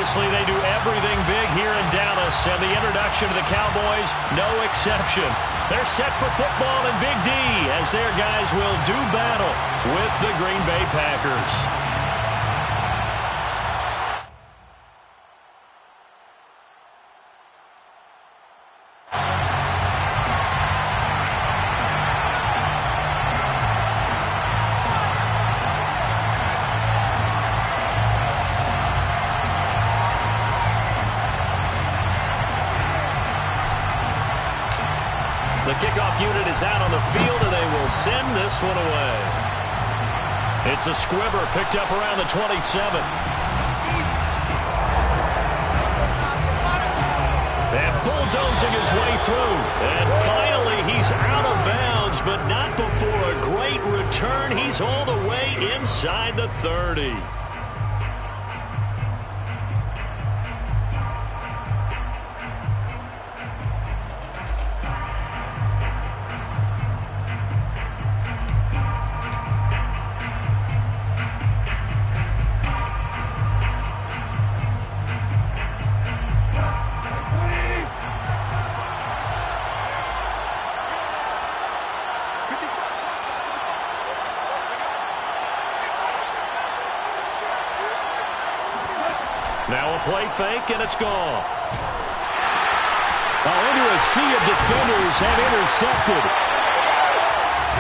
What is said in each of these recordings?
Obviously, they do everything big here in Dallas, and the introduction to the Cowboys, no exception. They're set for football in Big D as their guys will do battle with the Green Bay Packers. The kickoff unit is out on the field, and they will send this one away. It's a squibber picked up around the 27. And bulldozing his way through. And finally, he's out of bounds, but not before a great return. He's all the way inside the 30. Now a play fake, and it's gone. Into a sea of defenders and intercepted.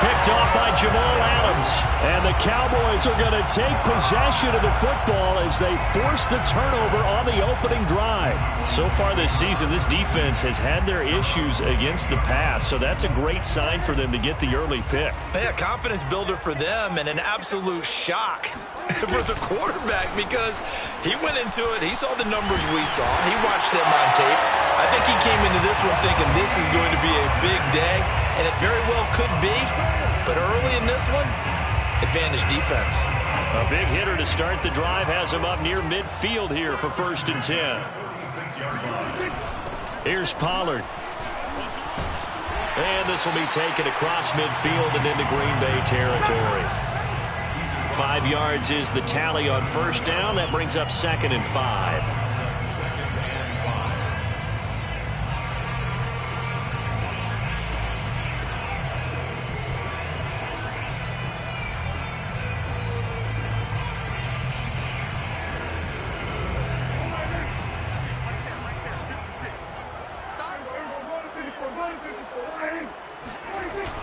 Picked off by Jamal Adams. And the Cowboys are going to take possession of the football as they force the turnover on the opening drive. So far this season, this defense has had their issues against the pass, so that's a great sign for them to get the early pick. Yeah, confidence builder for them and an absolute shock for the quarterback because he went into it. He saw the numbers we saw. He watched them on tape. I think he came into this one thinking this is going to be a big day, and it very well could be. But early in this one, advantage defense. A big hitter to start the drive has him up near midfield here for 1st and 10. Here's Pollard. And this will be taken across midfield and into Green Bay territory. 5 yards is the tally on 1st down. That brings up 2nd and 5.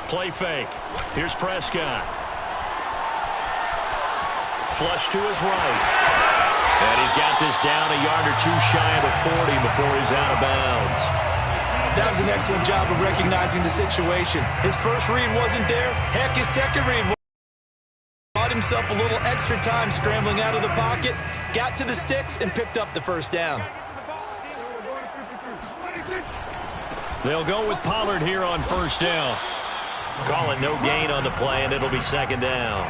Play fake. Here's Prescott. Flush to his right. And he's got this down a yard or two shy of the 40 before he's out of bounds. That was an excellent job of recognizing the situation. His first read wasn't there. Heck, his second read bought himself a little extra time scrambling out of the pocket, got to the sticks, and picked up the 1st down. They'll go with Pollard here on 1st down. Call it no gain on the play, and it'll be 2nd down.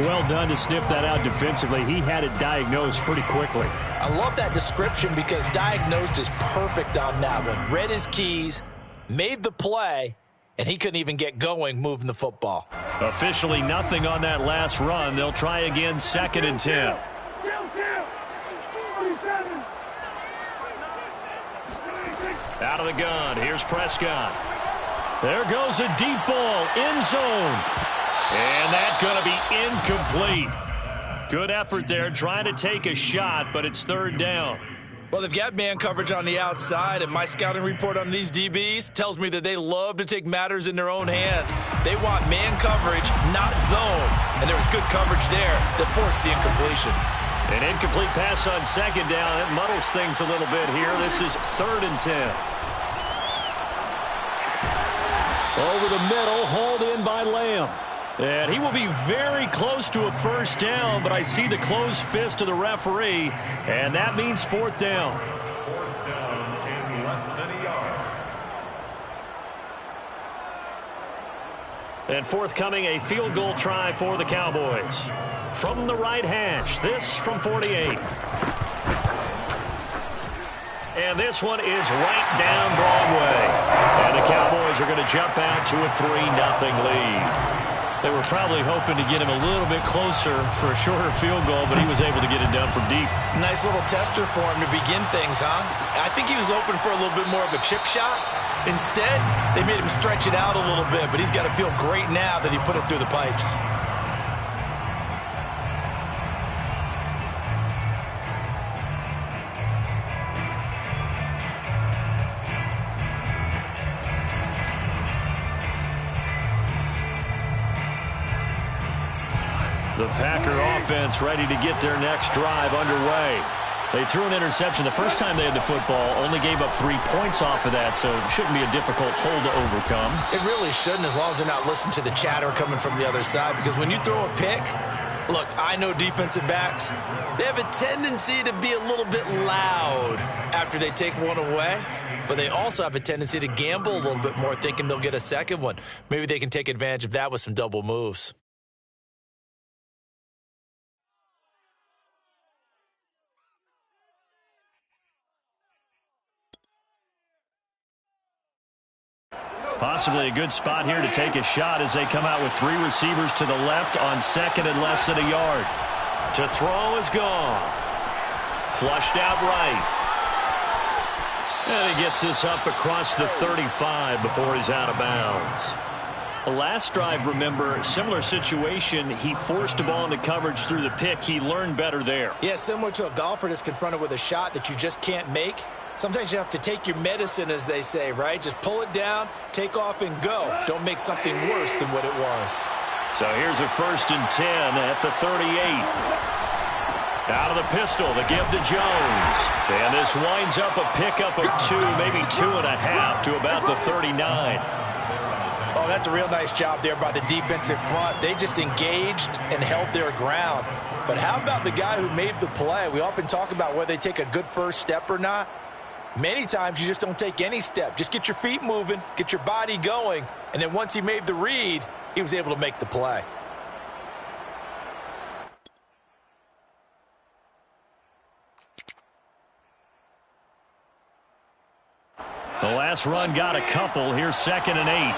Well done to sniff that out defensively. He had it diagnosed pretty quickly. I love that description because diagnosed is perfect on that one. Read his keys, made the play, and he couldn't even get going moving the football. Officially nothing on that last run. They'll try again 2nd and 10. Out of the gun. Here's Prescott. There goes a deep ball. End zone. And that's going to be incomplete. Good effort there trying to take a shot, but it's 3rd down. Well, they've got man coverage on the outside, and my scouting report on these DBs tells me that they love to take matters in their own hands. They want man coverage, not zone. And there was good coverage there that forced the incompletion. An incomplete pass on 2nd down. It muddles things a little bit here. This is 3rd and 10. Over the middle, hauled in by Lamb. And he will be very close to a 1st down, but I see the closed fist of the referee, and that means 4th down. 4th down in less than a yard. And forthcoming, a field goal try for the Cowboys. From the right hash, this from 48. And this one is right down Broadway. And the Cowboys are going to jump out to a 3-0 lead. They were probably hoping to get him a little bit closer for a shorter field goal, but he was able to get it done from deep. Nice little tester for him to begin things, huh? I think he was hoping for a little bit more of a chip shot. Instead, they made him stretch it out a little bit, but he's got to feel great now that he put it through the pipes. The Packer offense ready to get their next drive underway. They threw an interception the first time they had the football, only gave up 3 points off of that, so it shouldn't be a difficult hole to overcome. It really shouldn't, as long as they're not listening to the chatter coming from the other side, because when you throw a pick, look, I know defensive backs, they have a tendency to be a little bit loud after they take one away, but they also have a tendency to gamble a little bit more, thinking they'll get a second one. Maybe they can take advantage of that with some double moves. Possibly a good spot here to take a shot as they come out with 3 receivers to the left on second and less than a yard. To throw is Goff. Flushed out right. And he gets this up across the 35 before he's out of bounds. The last drive, remember, similar situation. He forced a ball into coverage through the pick. He learned better there. Yeah, similar to a golfer that's confronted with a shot that you just can't make. Sometimes you have to take your medicine, as they say, right? Just pull it down, take off, and go. Don't make something worse than what it was. So here's a 1st and 10 at the 38. Out of the pistol, the give to Jones. And this winds up a pickup of 2, maybe 2.5 to about the 39. Oh, that's a real nice job there by the defensive front. They just engaged and held their ground. But how about the guy who made the play? We often talk about whether they take a good first step or not. Many times you just don't take any step. Just get your feet moving, get your body going, and then once he made the read, he was able to make the play. The last run got a couple. Here's 2nd and 8.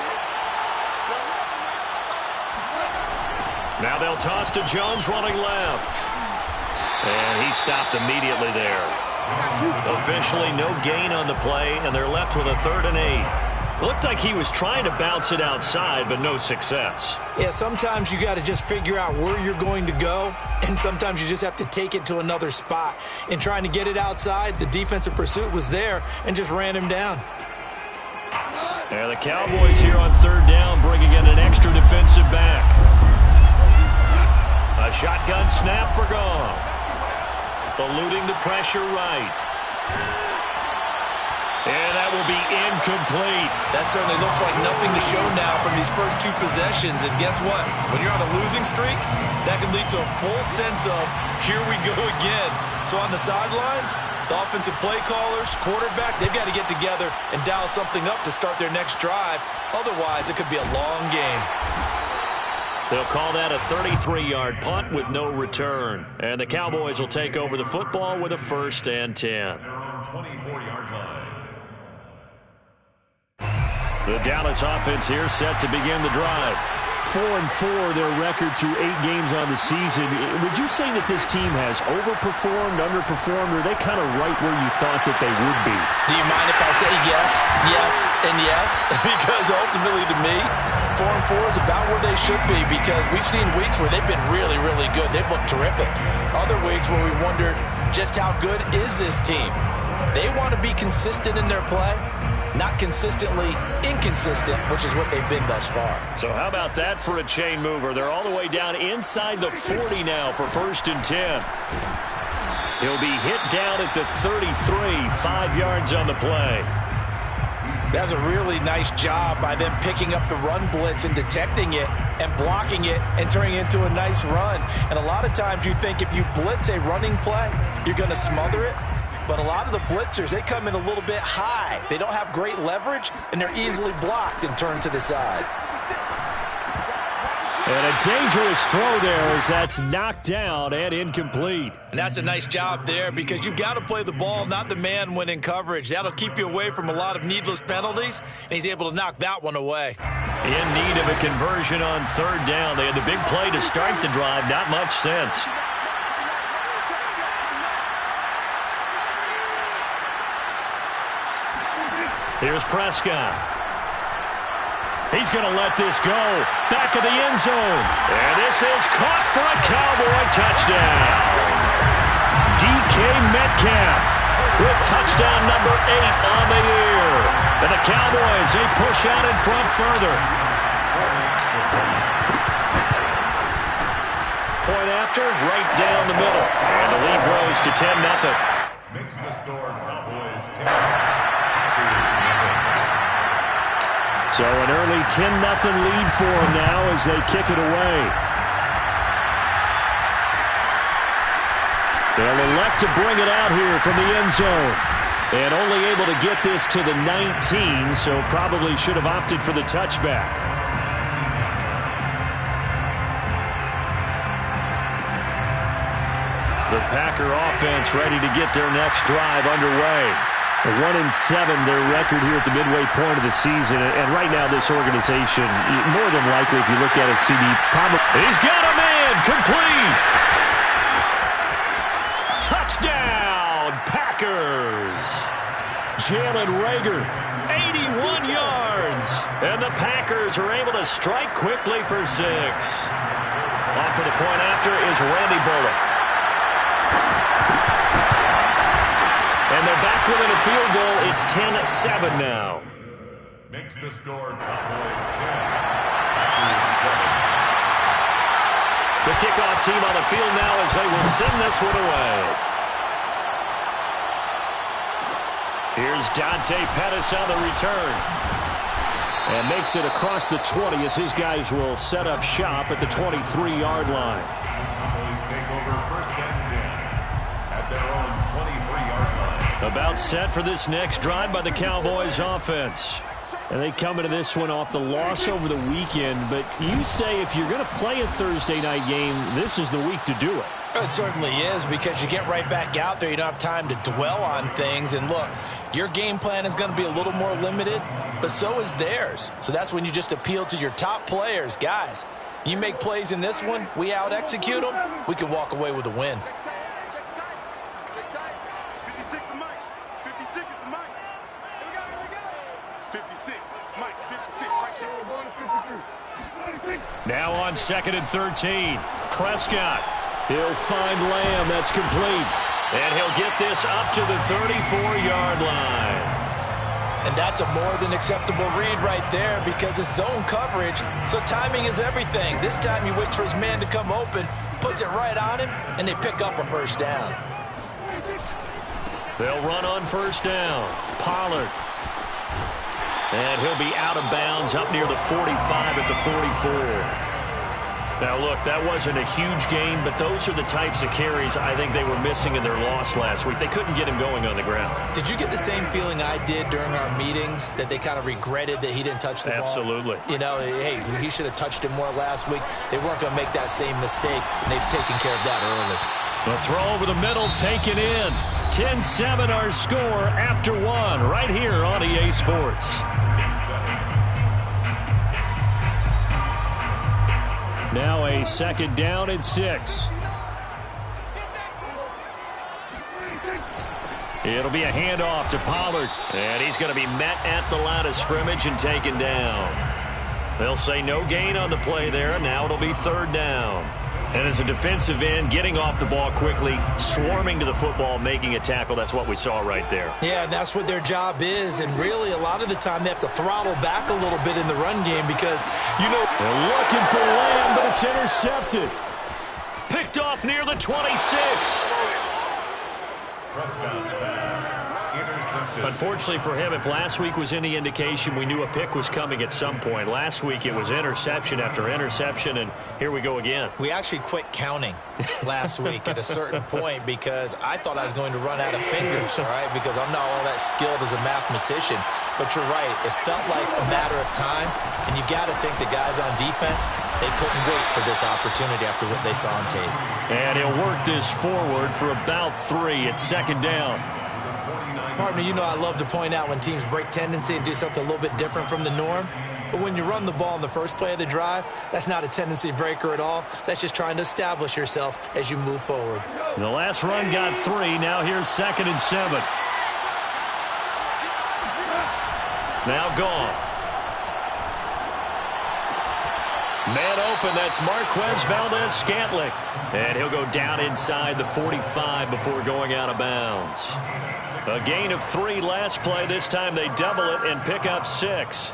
Now they'll toss to Jones running left. And he stopped immediately there. Officially no gain on the play, and they're left with a 3rd and 8. Looked like he was trying to bounce it outside, but no success. Yeah, sometimes you got to just figure out where you're going to go, and sometimes you just have to take it to another spot. In trying to get it outside, the defensive pursuit was there and just ran him down. And the Cowboys here on 3rd down, bringing in an extra defensive back. A shotgun snap for Goff. Eluding the pressure right. And that will be incomplete. That certainly looks like nothing to show now from these first 2 possessions. And guess what? When you're on a losing streak, that can lead to a full sense of, here we go again. So on the sidelines, the offensive play callers, quarterback, they've got to get together and dial something up to start their next drive. Otherwise, it could be a long game. They'll call that a 33-yard punt with no return. And the Cowboys will take over the football with a 1st and 10. 24-yard line. The Dallas offense here set to begin the drive. 4-4 their record through 8 games on the season. Would you say that this team has overperformed, underperformed, or are they kind of right where you thought that they would be? Do you mind if I say yes, yes, and yes? Because ultimately to me, 4-4 is about where they should be, because we've seen weeks where they've been really, really good. They've looked terrific. Other weeks where we wondered just how good is this team. They want to be consistent in their play, not consistently inconsistent, which is what they've been thus far. So how about that for a chain mover? They're all the way down inside the 40 now for 1st and 10. He'll be hit down at the 33, 5 yards on the play. That's a really nice job by them picking up the run blitz and detecting it and blocking it and turning it into a nice run. And a lot of times you think if you blitz a running play, you're going to smother it. But a lot of the blitzers, they come in a little bit high. They don't have great leverage, and they're easily blocked and turned to the side. And a dangerous throw there as that's knocked down and incomplete. And that's a nice job there because you've got to play the ball, not the man when in coverage. That'll keep you away from a lot of needless penalties, and he's able to knock that one away. In need of a conversion on third down. They had the big play to start the drive. Not much sense. Here's Prescott. He's going to let this go. Back of the end zone. And this is caught for a Cowboy touchdown. DK Metcalf with touchdown number 8 on the year. And the Cowboys, they push out in front further. Point after, right down the middle. And the lead grows to 10-0. Makes the score Cowboys 10. So an early 10-0 lead for them now as they kick it away. They'll elect to bring it out here from the end zone. And only able to get this to the 19, so probably should have opted for the touchback. The Packer offense ready to get their next drive underway. 1-7, their record here at the midway point of the season. And right now, this organization, more than likely, if you look at it, CD, probably... He's got a man! Complete! Touchdown, Packers! Jalen Reagor, 81 yards. And the Packers are able to strike quickly for 6. Off for the point after is Randy Bullock. And they're back within a field goal. It's 10-7 now. Makes the score Cowboys 10. Packers 7. The kickoff team on the field now as they will send this one away. Here's Dante Pettis on the return. And makes it across the 20 as his guys will set up shop at the 23-yard line. Cowboys take over first and 10 at their own 23-yard line. About set for this next drive by the Cowboys offense. And they come into this one off the loss over the weekend. But you say if you're going to play a Thursday night game, this is the week to do it. It certainly is because you get right back out there. You don't have time to dwell on things. And look, your game plan is going to be a little more limited, but so is theirs. So that's when you just appeal to your top players. Guys, you make plays in this one, we out-execute them, we can walk away with a win. Now on 2nd and 13. Prescott. He'll find Lamb. That's complete. And he'll get this up to the 34-yard line. And that's a more than acceptable read right there because it's zone coverage, so timing is everything. This time he waits for his man to come open, puts it right on him, and they pick up a first down. They'll run on first down. Pollard. And he'll be out of bounds up near the 45 at the 44. Now, look, that wasn't a huge gain, but those are the types of carries I think they were missing in their loss last week. They couldn't get him going on the ground. Did you get the same feeling I did during our meetings, that they kind of regretted that he didn't touch the ball? Absolutely. You know, hey, he should have touched it more last week. They weren't going to make that same mistake, and they've taken care of that early. The throw over the middle taken in. 10-7 our score after 1 right here on EA Sports. Now a 2nd down and 6. It'll be a handoff to Pollard. And he's going to be met at the line of scrimmage and taken down. They'll say no gain on the play there. Now it'll be 3rd down. And as a defensive end, getting off the ball quickly, swarming to the football, making a tackle, that's what we saw right there. Yeah, and that's what their job is. And really, a lot of the time, they have to throttle back a little bit in the run game because, you know, they're looking for Lamb, but it's intercepted. Picked off near the 26. Prescott's pass Intercepted. Unfortunately for him, if last week was any indication, we knew a pick was coming at some point. Last week it was interception after interception, and here we go again. We actually quit counting last week at a certain point because I thought I was going to run out of fingers, all right, because I'm not all that skilled as a mathematician. But you're right. It felt like a matter of time, and you got to think the guys on defense, they couldn't wait for this opportunity after what they saw on tape. And he'll work this forward for about 3. It's second down. Partner, you know I love to point out when teams break tendency and do something a little bit different from the norm. But when you run the ball in the first play of the drive, that's not a tendency breaker at all. That's just trying to establish yourself as you move forward. The last run got 3. Now here's 2nd and 7. Now Goff. Man open, that's Marquez Valdes-Scantling. And he'll go down inside the 45 before going out of bounds. A gain of 3 last play. This time they double it and pick up 6.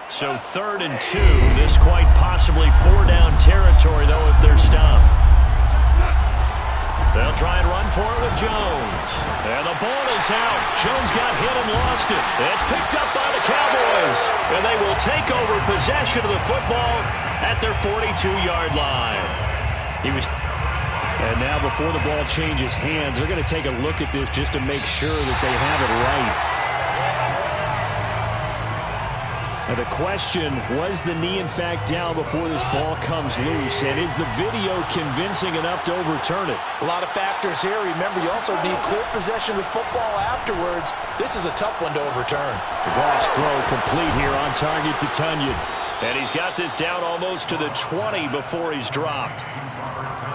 So 3rd and 2. This quite possibly 4-down territory, though, if they're stopped. They'll try and run for it with Jones. And the ball is out. Jones got hit and lost it. It's picked up by the Cowboys. And they will take over possession of the football at their 42-yard line. And now before the ball changes hands, they're going to take a look at this just to make sure that they have it right. Now the question, was the knee in fact down before this ball comes loose? And is the video convincing enough to overturn it? A lot of factors here. Remember, you also need clear possession of the football afterwards. This is a tough one to overturn. Goff's throw complete here on target to Tonyan. And he's got this down almost to the 20 before he's dropped.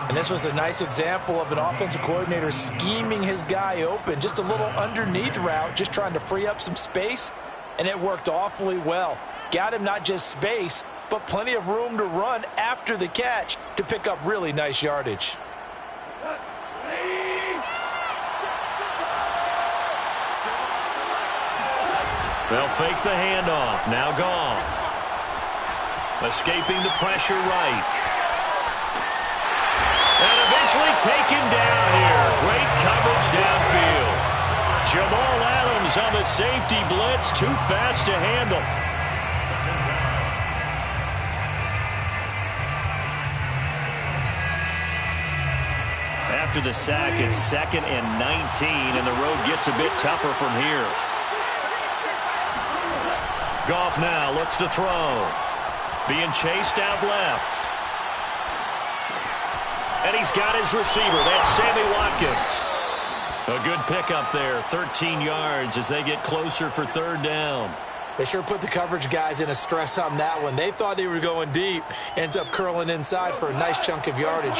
And this was a nice example of an offensive coordinator scheming his guy open. Just a little underneath route, just trying to free up some space. And it worked awfully well. Got him not just space, but plenty of room to run after the catch to pick up really nice yardage. They'll fake the handoff. Now Goff. Escaping the pressure right. And eventually taken down here. Great coverage downfield. Jamal Adams on the safety blitz. Too fast to handle. After the sack, it's 2nd and 19, and the road gets a bit tougher from here. Goff now looks to throw. Being chased out left. And he's got his receiver. That's Sammy Watkins. A good pickup there. 13 yards as they get closer for 3rd down. They sure put the coverage guys in a stress on that one. They thought they were going deep. Ends up curling inside for a nice chunk of yardage.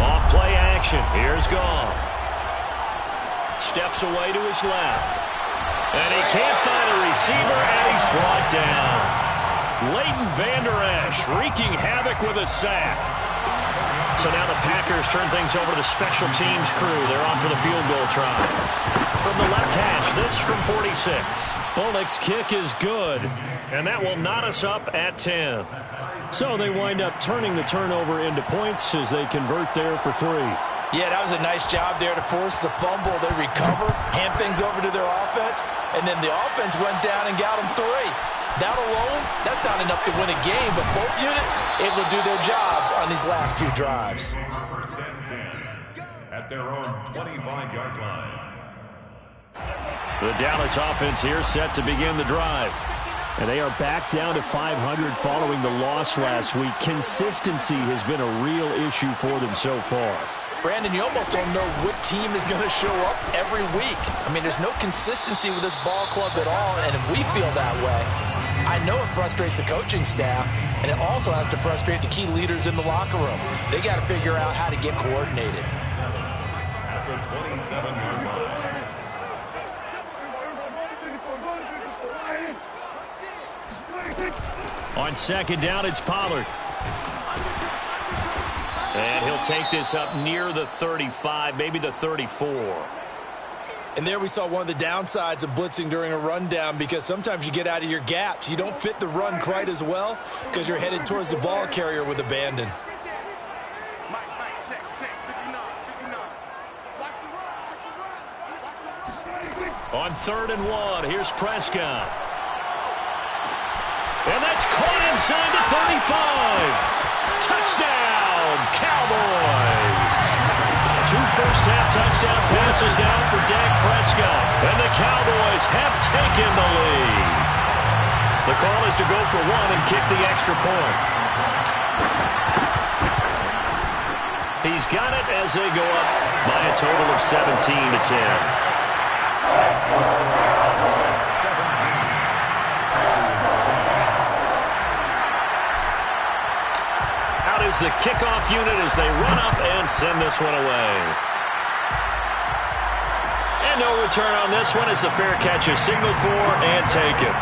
Off play action. Here's Goff. Steps away to his left. And he can't find a receiver, and he's brought down. Leighton Vander Esch wreaking havoc with a sack. So now the Packers turn things over to the special teams crew. They're on for the field goal try. From the left hash, this from 46. Bullock's kick is good, and that will knot us up at 10. So they wind up turning the turnover into points as they convert there for 3. Yeah, that was a nice job there to force the fumble. They recover, hand things over to their offense, and then the offense went down and got them 3. That alone, that's not enough to win a game, but both units able to do their jobs on these last 2 drives. 1st and 10 at their own 25-yard line. The Dallas offense here set to begin the drive. And they are back down to 500 following the loss last week. Consistency has been a real issue for them so far. Brandon, you almost don't know what team is going to show up every week. I mean, there's no consistency with this ball club at all, and if we feel that way, I know it frustrates the coaching staff, and it also has to frustrate the key leaders in the locker room. They got to figure out how to get coordinated. At the 27-yard line. On 2nd down, it's Pollard. And he'll take this up near the 35, maybe the 34. And there we saw one of the downsides of blitzing during a rundown, because sometimes you get out of your gaps. You don't fit the run quite as well because you're headed towards the ball carrier with abandon. On 3rd and 1, here's Prescott. And that's caught inside the 35. Touchdown, Cowboys. 2 first-half touchdown passes now for Dak Prescott. And the Cowboys have taken the lead. The call is to go for 1 and kick the extra point. He's got it as they go up by a total of 17-10. Out is the kickoff unit as they run up and send this one away. And no return on this one as the fair catch is signaled for and taken.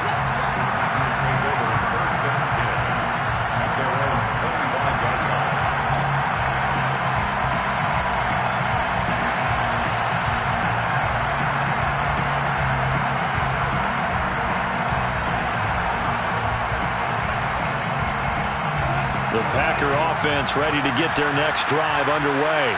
The Packer offense ready to get their next drive underway.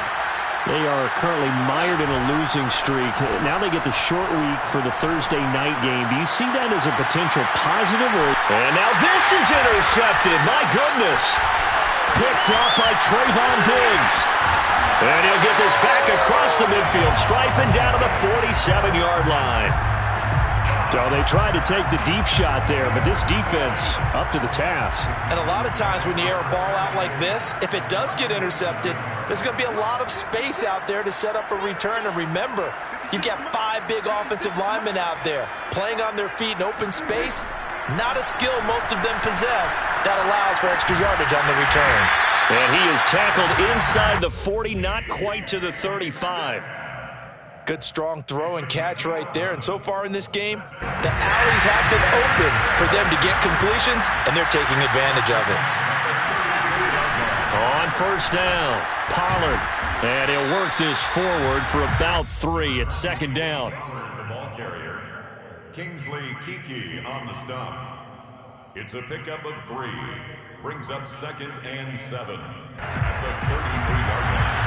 They are currently mired in a losing streak. Now they get the short week for the Thursday night game. Do you see that as a potential positive? And now this is intercepted. My goodness. Picked off by Trayvon Diggs. And he'll get this back across the midfield stripe and down to the 47-yard line. So they tried to take the deep shot there, but this defense up to the task. And a lot of times when you air a ball out like this, if it does get intercepted, there's going to be a lot of space out there to set up a return. And remember, you've got 5 big offensive linemen out there playing on their feet in open space. Not a skill most of them possess that allows for extra yardage on the return. And he is tackled inside the 40, not quite to the 35. Good strong throw and catch right there. And so far in this game, the alleys have been open for them to get completions, and they're taking advantage of it. On 1st down, Pollard. And he'll work this forward for about 3 at 2nd down. The ball carrier, Kingsley Kiki on the stump. It's a pickup of 3. Brings up 2nd and 7 at the 33-yard line.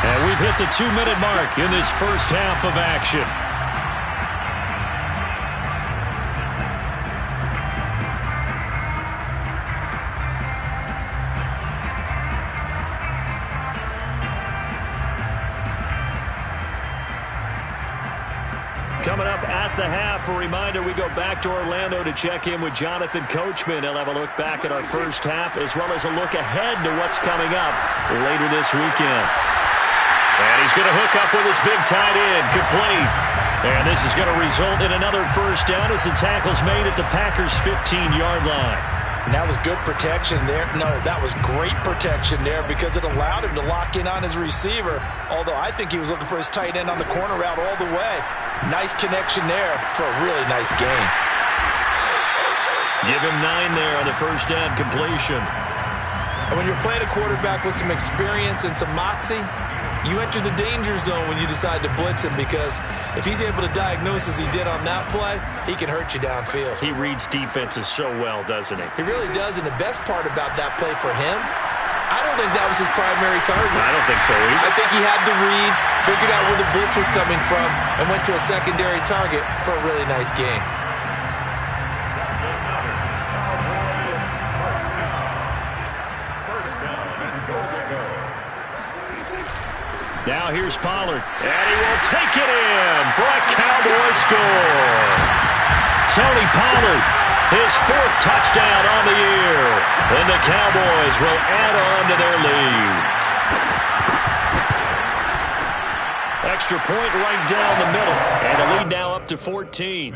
And we've hit the 2-minute mark in this first half of action. Coming up at the half, a reminder, we go back to Orlando to check in with Jonathan Coachman. He'll have a look back at our first half as well as a look ahead to what's coming up later this weekend. And he's going to hook up with his big tight end, complete. And this is going to result in another first down as the tackle's made at the Packers' 15-yard line. And that was good protection there. No, that was great protection there because it allowed him to lock in on his receiver, although I think he was looking for his tight end on the corner route all the way. Nice connection there for a really nice gain. Give him 9 there on the first down completion. And when you're playing a quarterback with some experience and some moxie, you enter the danger zone when you decide to blitz him, because if he's able to diagnose as he did on that play, he can hurt you downfield. He reads defenses so well, doesn't he? He really does, and the best part about that play for him, I don't think that was his primary target. I don't think so either. I think he had the read, figured out where the blitz was coming from, and went to a secondary target for a really nice gain. Now here's Pollard, and he will take it in for a Cowboy score. Tony Pollard, his 4th touchdown on the year, and the Cowboys will add on to their lead. Extra point right down the middle, and a lead now up to 14.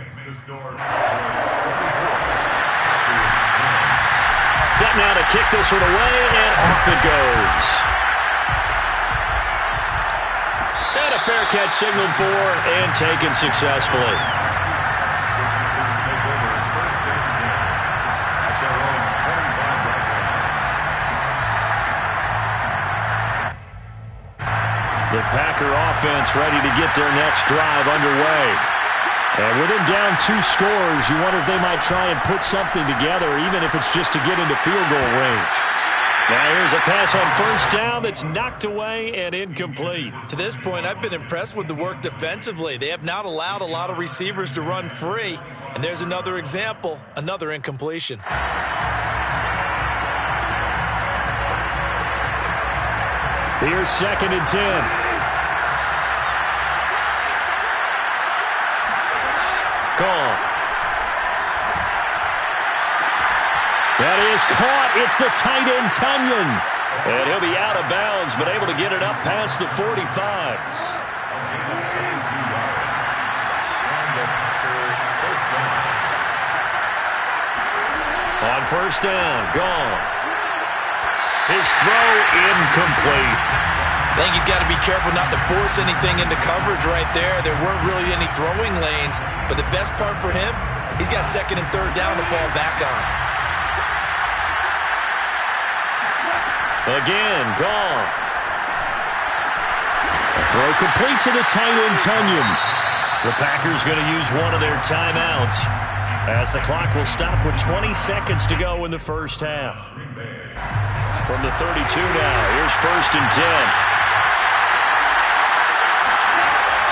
Set now to kick this one away, and off it goes. And a fair catch signaled for and taken successfully. The Packer offense ready to get their next drive underway. And with him down 2 scores, you wonder if they might try and put something together, even if it's just to get into field goal range. Now here's a pass on first down that's knocked away and incomplete. To this point, I've been impressed with the work defensively. They have not allowed a lot of receivers to run free. And there's another example, another incompletion. Here's 2nd and 10. Gone. That is caught. It's the tight end, Tonyan. And he'll be out of bounds, but able to get it up past the 45. On first down, gone. His throw incomplete. I think he's got to be careful not to force anything into coverage right there. There weren't really any throwing lanes, but the best part for him, he's got 2nd and 3rd down to fall back on. Again, Goff. A throw complete to the tight end, Tonyan. The Packers going to use one of their timeouts as the clock will stop with 20 seconds to go in the first half. From the 32 now, here's 1st and 10.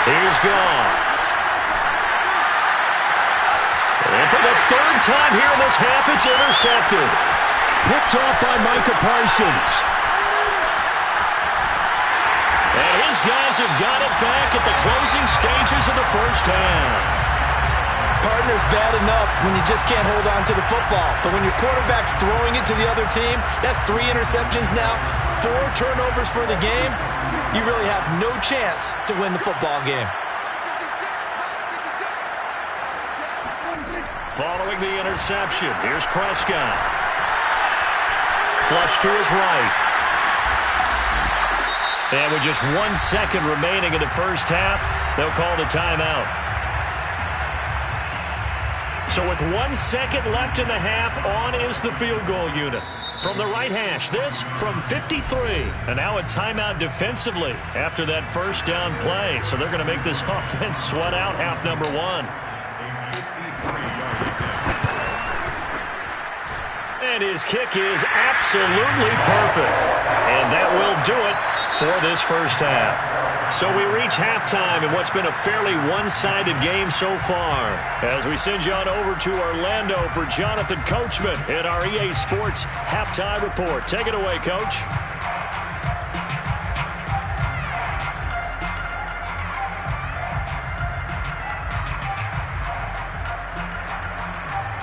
Here's Goff. And for the 3rd time here in this half, it's intercepted. Picked off by Micah Parsons. And his guys have got it back at the closing stages of the first half. Partner's bad enough when you just can't hold on to the football. But when your quarterback's throwing it to the other team, that's 3 interceptions now, 4 turnovers for the game. You really have no chance to win the football game. Following the interception, here's Prescott. Flush to his right. And with just 1 second remaining in the first half, they'll call the timeout. So with 1 second left in the half, on is the field goal unit. From the right hash, this from 53. And now a timeout defensively after that first down play. So they're going to make this offense sweat out half number 1. And his kick is absolutely perfect. And that will do it for this first half. So we reach halftime in what's been a fairly one-sided game so far. As we send you on over to Orlando for Jonathan Coachman in our EA Sports Halftime Report. Take it away, Coach.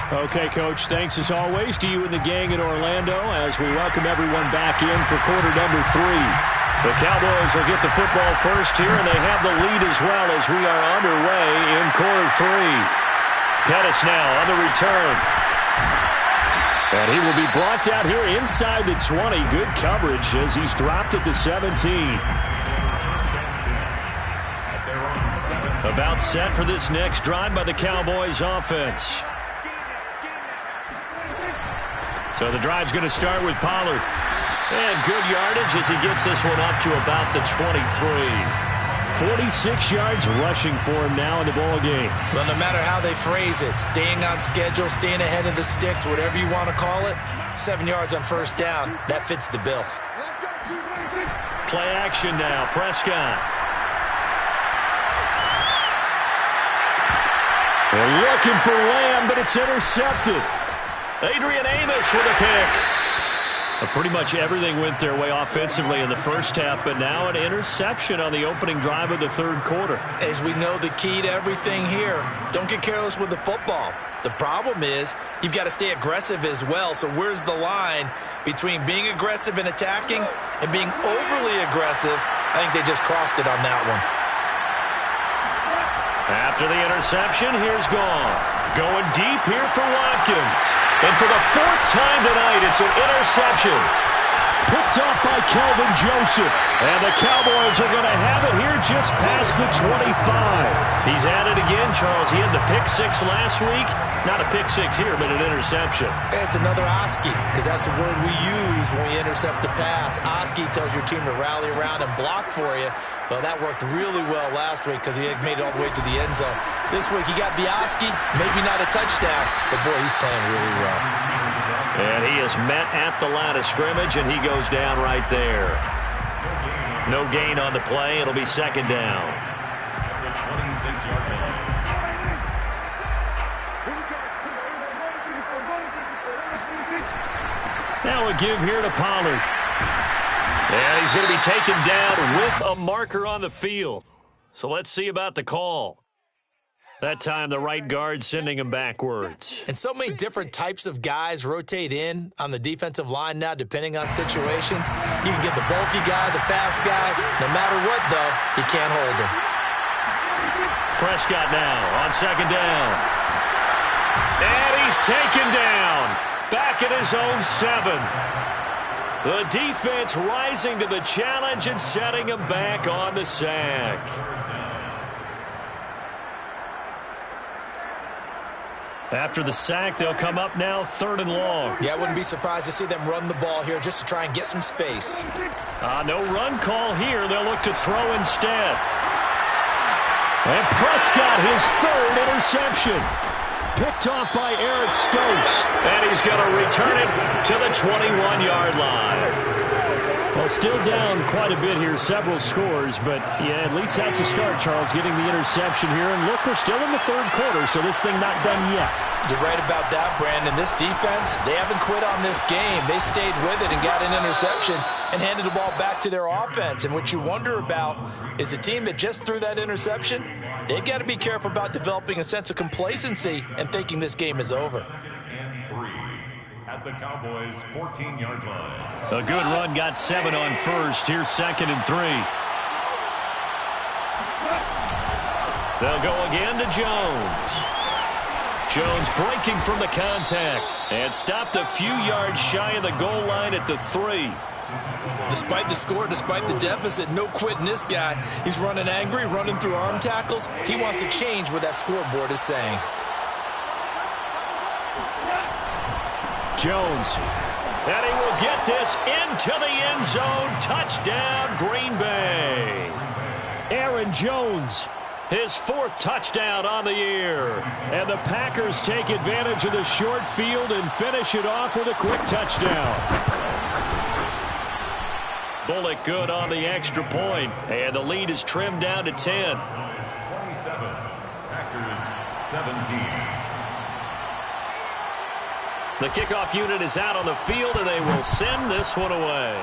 Okay, Coach, thanks as always to you and the gang in Orlando as we welcome everyone back in for quarter number 3. The Cowboys will get the football first here, and they have the lead as well as we are underway in quarter 3. Pettis now on the return. And he will be brought down here inside the 20. Good coverage as he's dropped at the 17. About set for this next drive by the Cowboys offense. So the drive's going to start with Pollard. And good yardage as he gets this one up to about the 23. 46 yards rushing for him now in the ball game. Well, no matter how they phrase it, staying on schedule, staying ahead of the sticks, whatever you want to call it, 7 yards on first down, that fits the bill. Play action now, Prescott. They're looking for Lamb, but it's intercepted. Adrian Amos with a pick. Pretty much everything went their way offensively in the first half, but now an interception on the opening drive of the third quarter. As we know, the key to everything here, don't get careless with the football. The problem is you've got to stay aggressive as well. So where's the line between being aggressive and attacking and being overly aggressive? I think they just crossed it on that one. After the interception, here's Goff. Going deep here for Watkins. And for the 4th time tonight, it's an interception. Picked off by Kelvin Joseph. And the Cowboys are going to have it here just past the 25. He's at it again, Charles. He had the pick six last week. Not a pick six here, but an interception. It's another Oski, because that's the word we use when we intercept a pass. Oski tells your team to rally around and block for you. Well, that worked really well last week because he had made it all the way to the end zone. This week he got the Oski, maybe not a touchdown, but boy, he's playing really well. And he is met at the line of scrimmage, and he goes down right there. No gain on the play. It'll be second down. The 26-yard line. Now a give here to Pollard. And he's going to be taken down with a marker on the field. So let's see about the call. That time the right guard sending him backwards. And so many different types of guys rotate in on the defensive line now, depending on situations. You can get the bulky guy, the fast guy. No matter what, though, he can't hold him. Prescott now on second down. And he's taken down. Back at his own 7. The defense rising to the challenge and setting him back on the sack. After the sack, they'll come up now 3rd and long. Yeah, I wouldn't be surprised to see them run the ball here just to try and get some space. No run call here. They'll look to throw instead. And Prescott, his 3rd interception. Picked off by Eric Stokes. And he's going to return it to the 21-yard line. Well, still down quite a bit here, several scores, but yeah, at least that's a start, Charles, getting the interception here. And look, we're still in the 3rd quarter, so this thing not done yet. You're right about that, Brandon. This defense, they haven't quit on this game. They stayed with it and got an interception and handed the ball back to their offense. And what you wonder about is the team that just threw that interception, they've got to be careful about developing a sense of complacency and thinking this game is over. At the Cowboys' 14-yard line. A good run, got 7 on first. Here's 2nd and 3. They'll go again to Jones. Jones breaking from the contact and stopped a few yards shy of the goal line at the 3. Despite the score, despite the deficit, no quitting this guy. He's running angry, running through arm tackles. He wants to change what that scoreboard is saying. Jones, and he will get this into the end zone. Touchdown, Green Bay. Aaron Jones, his 4th touchdown on the year. And the Packers take advantage of the short field and finish it off with a quick touchdown. Bullock good on the extra point, and the lead is trimmed down to 10. 27, Packers 17. The kickoff unit is out on the field, and they will send this one away.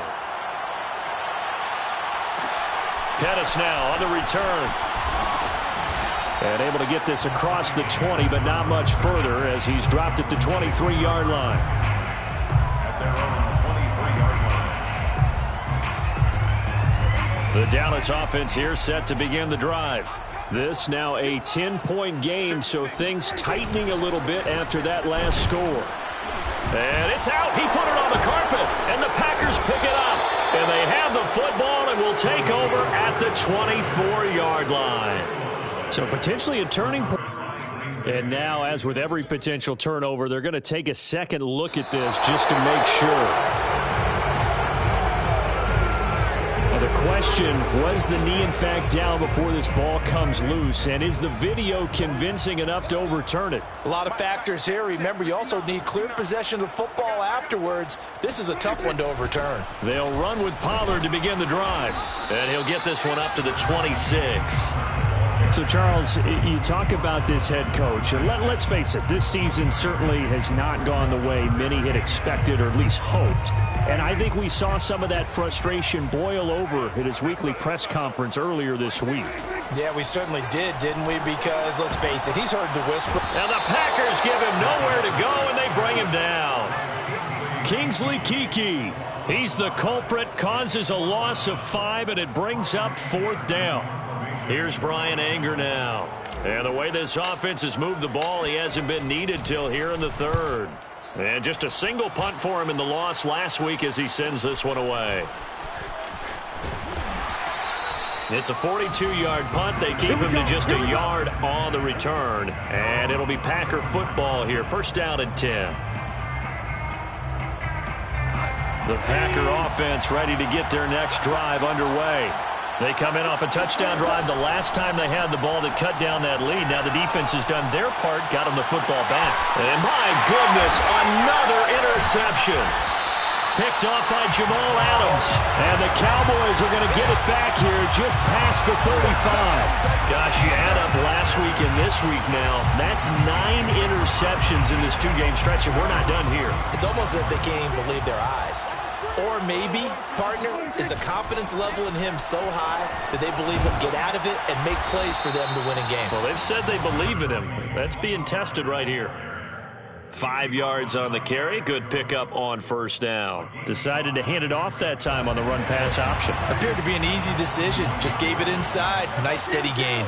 Pettis now on the return. And able to get this across the 20, but not much further as he's dropped at the 23-yard line. At their own 23-yard line. The Dallas offense here set to begin the drive. This now a 10-point game, so things tightening a little bit after that last score. And it's out. He put it on the carpet, and the Packers pick it up. And they have the football and will take over at the 24-yard line. So potentially a turning point. And now, as with every potential turnover, they're going to take a second look at this just to make sure. The question, was the knee in fact down before this ball comes loose? And is the video convincing enough to overturn it? A lot of factors here. Remember, you also need clear possession of the football afterwards. This is a tough one to overturn. They'll run with Pollard to begin the drive. And he'll get this one up to the 26. So, Charles, you talk about this head coach. And let's face it, this season certainly has not gone the way many had expected or at least hoped. And I think we saw some of that frustration boil over at his weekly press conference earlier this week. Yeah, we certainly did, didn't we? Because, let's face it, he's heard the whisper. And the Packers give him nowhere to go, and they bring him down. Kingsley Keke, he's the culprit, causes a loss of 5, and it brings up 4th down. Here's Brian Anger now. And the way this offense has moved the ball, he hasn't been needed till here in the 3rd. And just a single punt for him in the loss last week as he sends this one away. It's a 42-yard punt. They keep him to just a yard on the return. And it'll be Packer football here. First down and 10. The Packer offense ready to get their next drive underway. They come in off a touchdown drive the last time they had the ball to cut down that lead. Now the defense has done their part, got them the football back. And my goodness, another interception. Picked off by Jamal Adams. And the Cowboys are going to get it back here just past the 35. Gosh, you add up last week and this week now. That's 9 interceptions in this two-game stretch, and we're not done here. It's almost as if they can't even believe their eyes. Or maybe, partner, is the confidence level in him so high that they believe he'll get out of it and make plays for them to win a game. Well, they've said they believe in him. That's being tested right here. 5 yards on the carry. Good pickup on first down. Decided to hand it off that time on the run-pass option. Appeared to be an easy decision. Just gave it inside. Nice steady gain.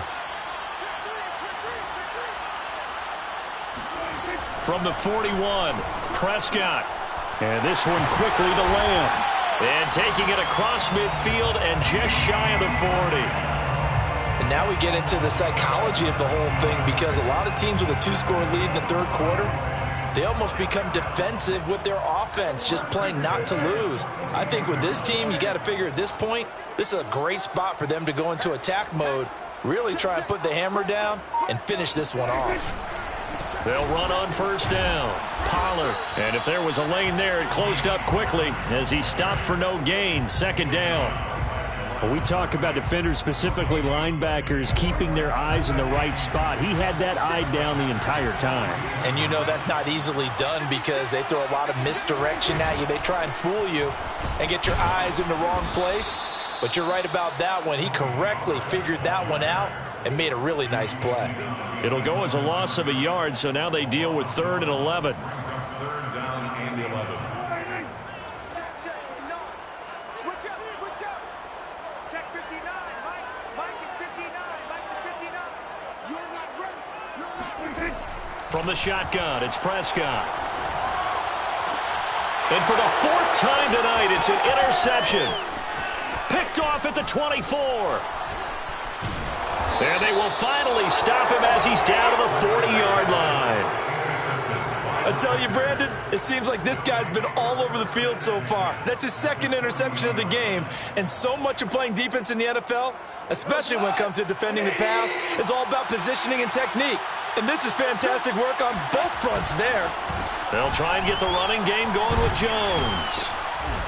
From the 41, Prescott. And this one quickly to Lamb. And taking it across midfield and just shy of the 40. And now we get into the psychology of the whole thing, because a lot of teams with a 2-score lead in the third quarter, they almost become defensive with their offense, just playing not to lose. I think with this team, you got to figure at this point, this is a great spot for them to go into attack mode, really try and put the hammer down and finish this one off. They'll run on first down. Pollard. And if there was a lane there, it closed up quickly as he stopped for no gain. Second down. When we talk about defenders, specifically linebackers, keeping their eyes in the right spot, he had that eye down the entire time. And you know that's not easily done because they throw a lot of misdirection at you. They try and fool you and get your eyes in the wrong place. But you're right about that one. He correctly figured that one out and made a really nice play. It'll go as a loss of a yard, so now they deal with 3rd and 11. Third down and 11. Switch up. Check 59. Mike is 59. Mike is 59. You're not ready. From the shotgun, it's Prescott. And for the 4th time tonight, it's an interception. Picked off at the 24. And they will finally stop him as he's down to the 40-yard line. I tell you, Brandon, it seems like this guy's been all over the field so far. That's his 2nd interception of the game. And so much of playing defense in the NFL, especially when it comes to defending the pass, is all about positioning and technique. And this is fantastic work on both fronts there. They'll try and get the running game going with Jones.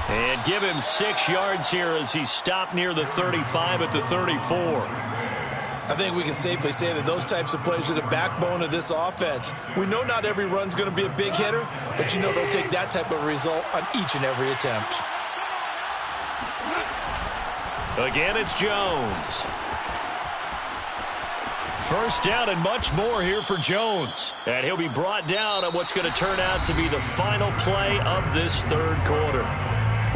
And give him 6 yards here as he's stopped near the 35 at the 34. I think we can safely say that those types of plays are the backbone of this offense. We know not every run's going to be a big hitter, but you know they'll take that type of result on each and every attempt. Again, it's Jones. First down and much more here for Jones. And he'll be brought down on what's going to turn out to be the final play of this third quarter.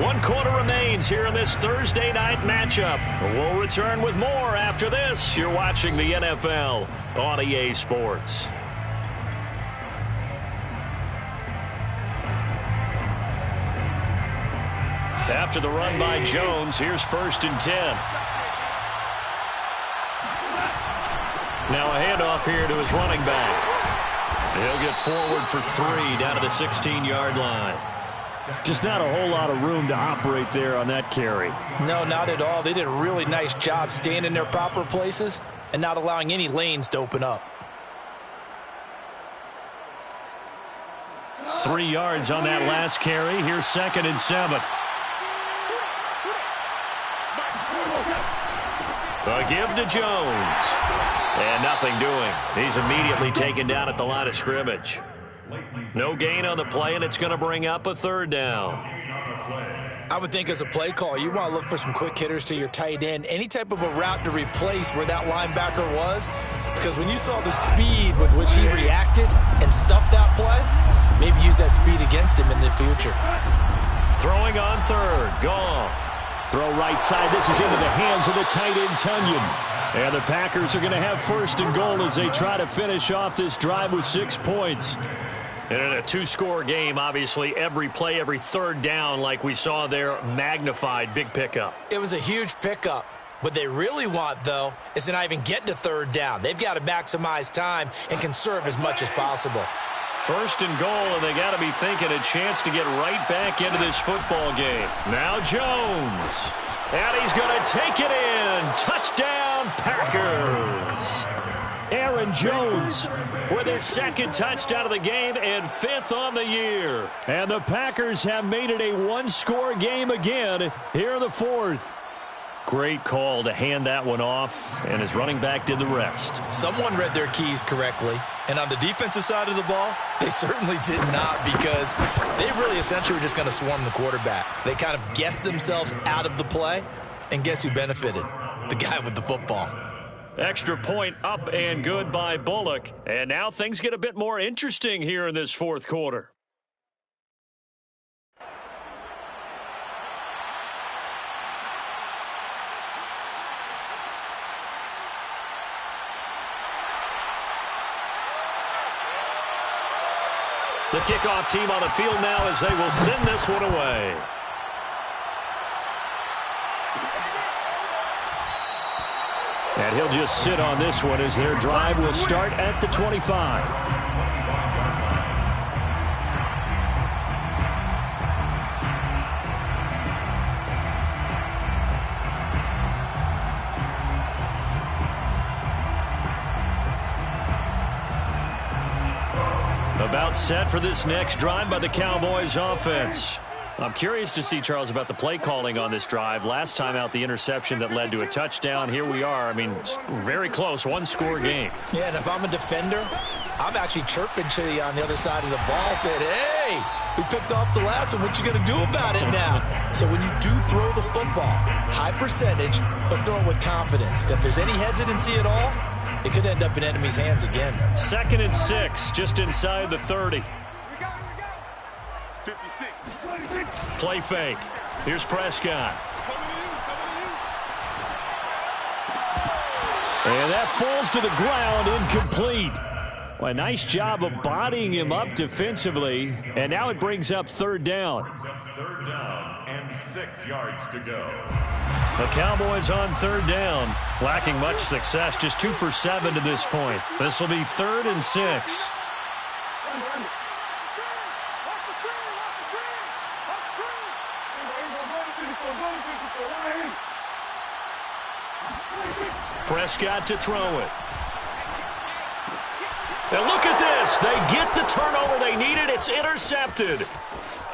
1 quarter remains here in this Thursday night matchup. We'll return with more after this. You're watching the NFL on EA Sports. After the run by Jones, here's 1st and 10. Now a handoff here to his running back. He'll get forward for 3 down to the 16-yard line. Just not a whole lot of room to operate there on that carry. No, not at all. They did a really nice job staying in their proper places and not allowing any lanes to open up. 3 yards on that last carry. Here's 2nd and 7. A give to Jones. And nothing doing. He's immediately taken down at the line of scrimmage. No gain on the play, and it's going to bring up a 3rd down. I would think as a play call, you want to look for some quick hitters to your tight end. Any type of a route to replace where that linebacker was. Because when you saw the speed with which he reacted and stuffed that play, maybe use that speed against him in the future. Throwing on 3rd, Goff. Throw right side. This is into the hands of the tight end, Tunyon. And the Packers are going to have 1st and goal as they try to finish off this drive with 6 points. And in a two-score game, obviously, every play, every third down, like we saw there, magnified, big pickup. It was a huge pickup. What they really want, though, is to not even get to third down. They've got to maximize time and conserve as much as possible. First and goal, and they got to be thinking a chance to get right back into this football game. Now Jones. And he's going to take it in. Touchdown, Packers. Aaron Jones with his second touchdown of the game and fifth on the year. And the Packers have made it a one-score game again here in the fourth. Great call to hand that one off, and his running back did the rest. Someone read their keys correctly, and on the defensive side of the ball, they certainly did not, because they really essentially were just going to swarm the quarterback. They kind of guessed themselves out of the play, and guess who benefited? The guy with the football. Extra point up and good by Bullock. And now things get a bit more interesting here in this fourth quarter. The kickoff team on the field now as they will send this one away. And he'll just sit on this one as their drive will start at the 25. About set for this next drive by the Cowboys offense. I'm curious to see, Charles, about the play calling on this drive. Last time out, the interception that led to a touchdown. Here we are. I mean, very close, one-score game. Yeah, and if I'm a defender, I'm actually chirping to you on the other side of the ball, saying, hey, we picked off the last one. What you going to do about it now? So when you do throw the football, high percentage, but throw it with confidence. If there's any hesitancy at all, it could end up in enemy's hands again. 2nd and 6, just inside the 30. 56. Play fake. Here's Prescott. And that falls to the ground, incomplete. Well, a nice job of bodying him up defensively. And now it brings up third down. Third down and 6 yards to go. The Cowboys on third down. Lacking much success, just 2 for 7 to this point. This will be 3rd and 6. Prescott to throw it. And look at this. They get the turnover they needed. It's intercepted.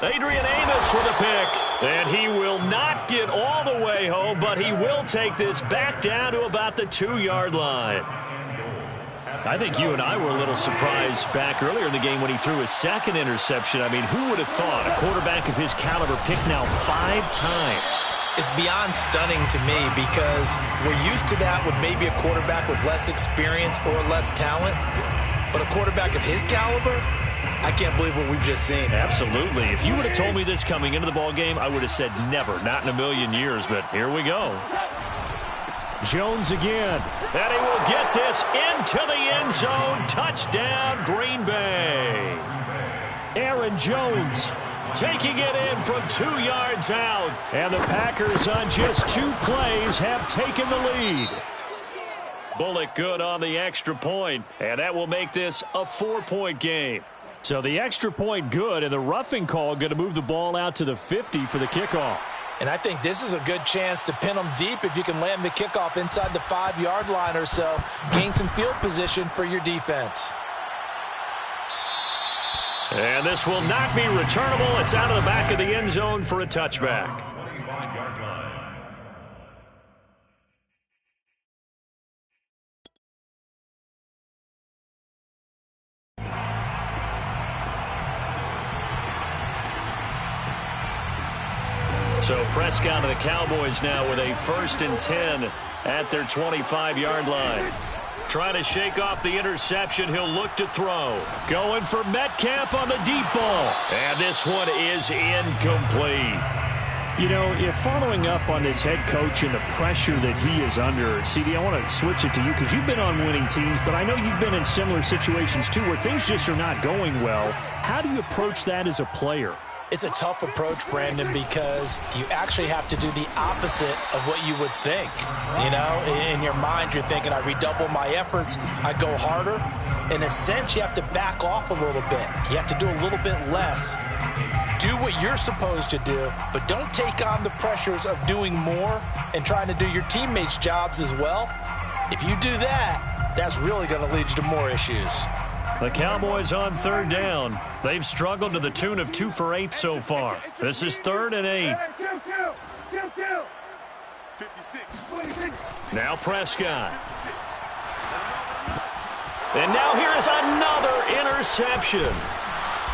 Adrian Amos with a pick. And he will not get all the way home, but he will take this back down to about the 2-yard line. I think you and I were a little surprised back earlier in the game when he threw his second interception. I mean, who would have thought a quarterback of his caliber picked now 5 times? It's beyond stunning to me, because we're used to that with maybe a quarterback with less experience or less talent. But a quarterback of his caliber, I can't believe what we've just seen. Absolutely. If you would have told me this coming into the ball game, I would have said never, not in a million years. But here we go. Jones again. And he will get this into the end zone. Touchdown, Green Bay. Aaron Jones taking it in from 2 yards out. And the Packers on just 2 plays have taken the lead. Bullock good on the extra point, and that will make this a 4-point game. So the extra point good, and the roughing call going to move the ball out to the 50 for the kickoff. And I think this is a good chance to pin them deep if you can land the kickoff inside the 5-yard line or so. Gain some field position for your defense. And this will not be returnable. It's out of the back of the end zone for a touchback. So Prescott and the Cowboys now with a 1st and 10 at their 25-yard line. Trying to shake off the interception. He'll look to throw. Going for Metcalf on the deep ball. And this one is incomplete. You know, if following up on this head coach and the pressure that he is under, CD, I want to switch it to you because you've been on winning teams, but I know you've been in similar situations too where things just are not going well. How do you approach that as a player? It's a tough approach, Brandon, because you actually have to do the opposite of what you would think. You know, in your mind, you're thinking, I redouble my efforts, I go harder. In a sense, you have to back off a little bit. You have to do a little bit less. Do what you're supposed to do, but don't take on the pressures of doing more and trying to do your teammates' jobs as well. If you do that, that's really going to lead you to more issues. The Cowboys on third down. They've struggled to the tune of 2 for 8 so far. This is 3rd and 8. Now Prescott. And now here is another interception.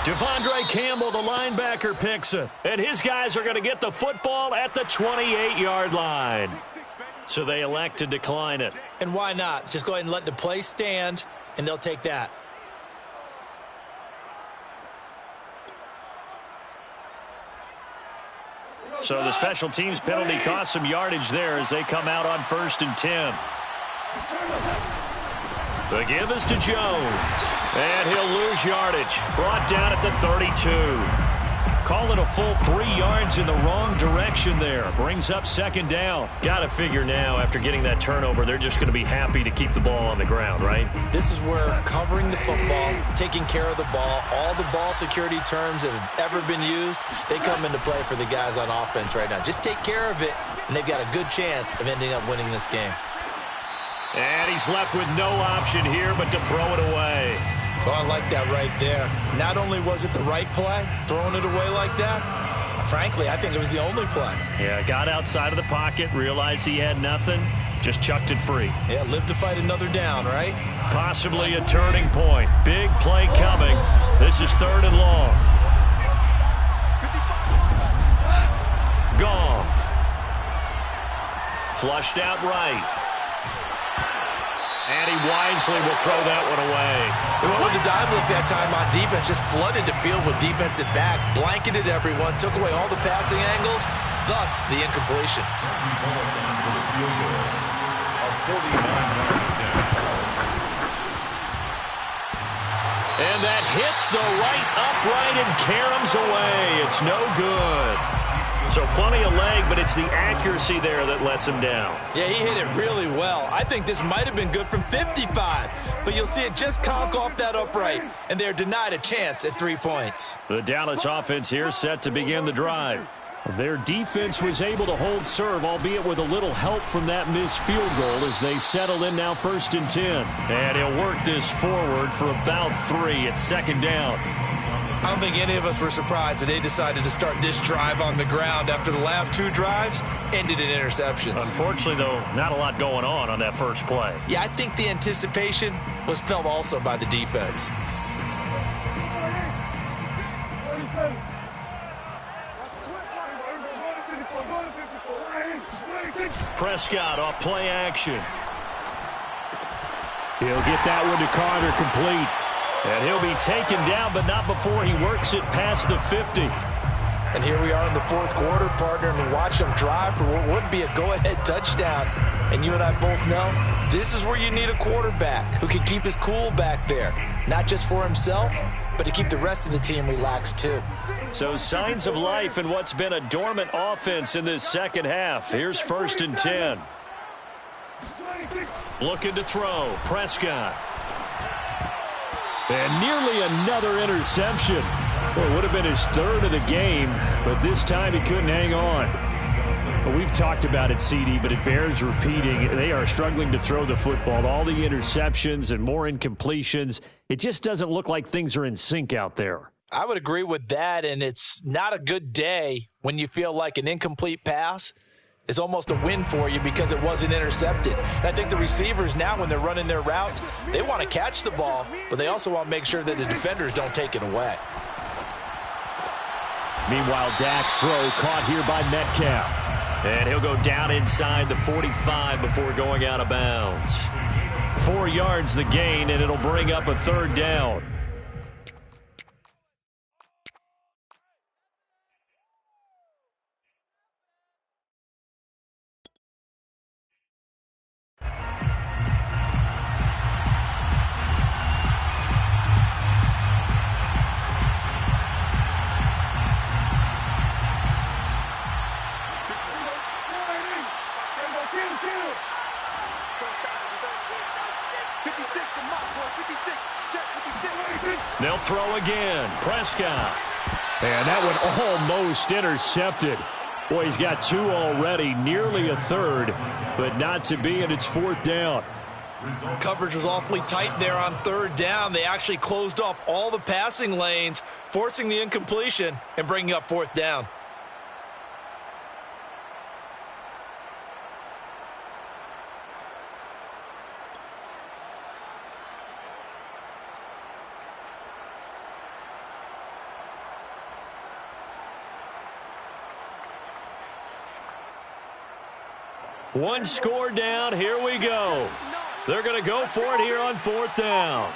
Devondre Campbell, the linebacker, picks it. And his guys are going to get the football at the 28-yard line. So they elect to decline it. And why not? Just go ahead and let the play stand, and they'll take that. So the special teams penalty cost some yardage there as they come out on 1st and 10. The give is to Jones. And he'll lose yardage. Brought down at the 32. Call it a full 3 yards in the wrong direction there. Brings up 2nd down. Got to figure now, after getting that turnover, they're just going to be happy to keep the ball on the ground, right? This is where covering the football, taking care of the ball, all the ball security terms that have ever been used, they come into play for the guys on offense right now. Just take care of it, and they've got a good chance of ending up winning this game. And he's left with no option here but to throw it away. Oh, I like that right there. Not only was it the right play, throwing it away like that, frankly, I think it was the only play. Yeah, got outside of the pocket, realized he had nothing, just chucked it free. Yeah, live to fight another down, right? Possibly a turning point. Big play coming. This is 3rd and long. Goff. Flushed out right. And he wisely will throw that one away. He went with the dive look that time on defense, just flooded the field with defensive backs, blanketed everyone, took away all the passing angles, thus the incompletion. And that hits the right upright and caroms away. It's no good. So plenty of leg, but it's the accuracy there that lets him down. Yeah, he hit it really well. I think this might have been good from 55, but you'll see it just conk off that upright, and they're denied a chance at 3 points. The Dallas offense here set to begin the drive. Their defense was able to hold serve, albeit with a little help from that missed field goal as they settle in now 1st and 10. And he'll work this forward for about 3 at 2nd down. I don't think any of us were surprised that they decided to start this drive on the ground after the last 2 drives ended in interceptions. Unfortunately, though, not a lot going on that first play. Yeah, I think the anticipation was felt also by the defense. Prescott off play action. He'll get that one to Carter complete. And he'll be taken down, but not before he works it past the 50. And here we are in the 4th quarter, partner, and watch them drive for what would be a go-ahead touchdown. And you and I both know this is where you need a quarterback who can keep his cool back there, not just for himself, but to keep the rest of the team relaxed too. So signs of life in what's been a dormant offense in this second half. Here's 1st and 10. Looking to throw. Prescott. And nearly another interception. Well, it would have been his 3rd of the game, but this time he couldn't hang on. Well, we've talked about it, CD, but it bears repeating. They are struggling to throw the football. All the interceptions and more incompletions. It just doesn't look like things are in sync out there. I would agree with that, and it's not a good day when you feel like an incomplete pass is almost a win for you because it wasn't intercepted. And I think the receivers now, when they're running their routes, they want to catch the ball, but they also want to make sure that the defenders don't take it away. Meanwhile, Dak's throw caught here by Metcalf. And he'll go down inside the 45 before going out of bounds. 4 yards the gain, and it'll bring up a 3rd down. They'll throw again. Prescott. And that one almost intercepted. Boy, he's got 2 already, nearly a third, but not to be, and it's 4th down. Coverage was awfully tight there on 3rd down. They actually closed off all the passing lanes, forcing the incompletion and bringing up 4th down. One score down. Here we go. They're going to go for it here on 4th down.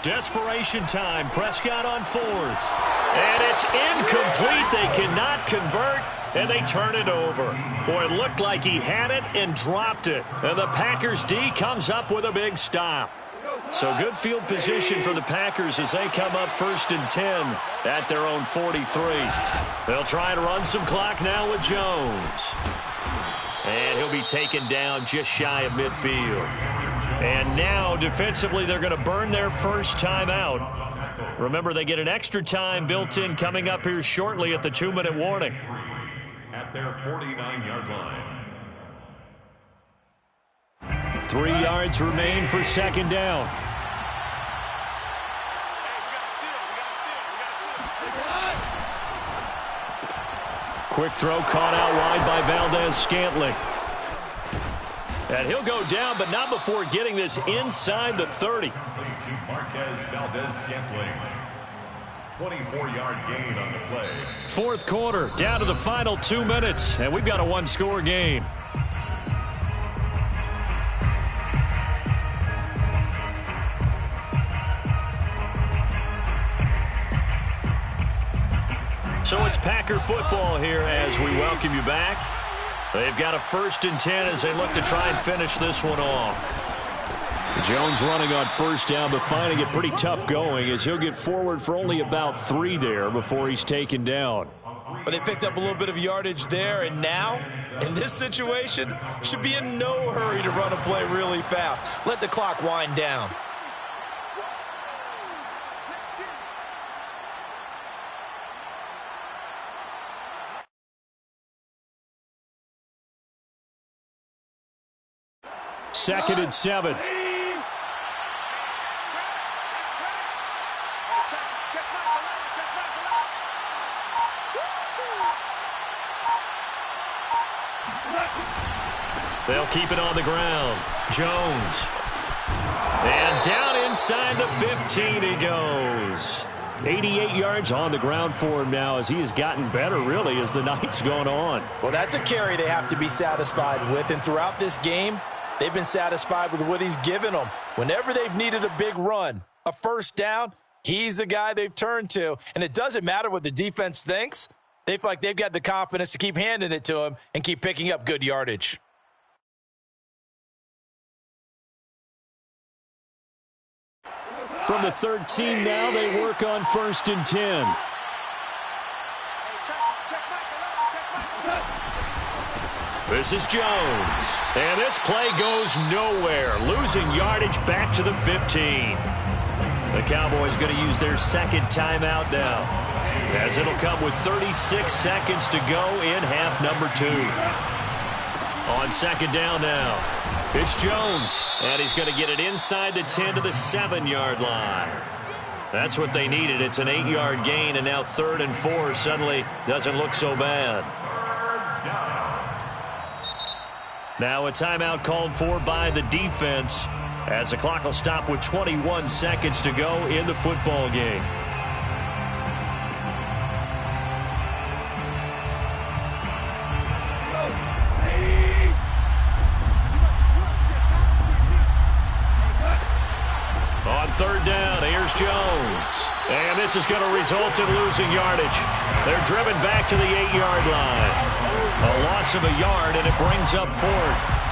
Desperation time. Prescott on 4th. And it's incomplete. They cannot convert, and they turn it over. Boy, it looked like he had it and dropped it. And the Packers D comes up with a big stop. So good field position for the Packers as they come up 1st and 10 at their own 43. They'll try and run some clock now with Jones. And he'll be taken down just shy of midfield. And now defensively they're going to burn their first timeout. Remember, they get an extra time built in coming up here shortly at the 2-minute warning. At their 49-yard line. 3 yards remain for 2nd down. Quick throw caught out wide by Valdez-Scantling. And he'll go down, but not before getting this inside the 30. To Marquez Valdez-Scantling. 24-yard gain on the play. 4th quarter, down to the final 2 minutes, and we've got a 1-score game. So it's Packer football here as we welcome you back. They've got a 1st and 10 as they look to try and finish this one off. Jones running on 1st down, but finding it pretty tough going as he'll get forward for only about 3 there before he's taken down. But they picked up a little bit of yardage there, and now, in this situation, should be in no hurry to run a play really fast. Let the clock wind down. Second and 7. They'll keep it on the ground. Jones. And down inside the 15 he goes. 88 yards on the ground for him now as he has gotten better, really, as the night's gone on. Well, that's a carry they have to be satisfied with, and throughout this game, they've been satisfied with what he's given them. Whenever they've needed a big run, a 1st down, he's the guy they've turned to. And it doesn't matter what the defense thinks. They feel like they've got the confidence to keep handing it to him and keep picking up good yardage. From the 13 now, they work on 1st and 10. This is Jones. And this play goes nowhere. Losing yardage back to the 15. The Cowboys going to use their 2nd timeout now, as it'll come with 36 seconds to go in half number 2. On 2nd down now, it's Jones, and he's going to get it inside the 10 to the 7-yard line. That's what they needed. It's an 8-yard gain, and now 3rd and 4 suddenly doesn't look so bad. Now a timeout called for by the defense as the clock will stop with 21 seconds to go in the football game. On 3rd down, here's Jones. And this is going to result in losing yardage. They're driven back to the 8-yard line. A loss of a yard, and it brings up 4th.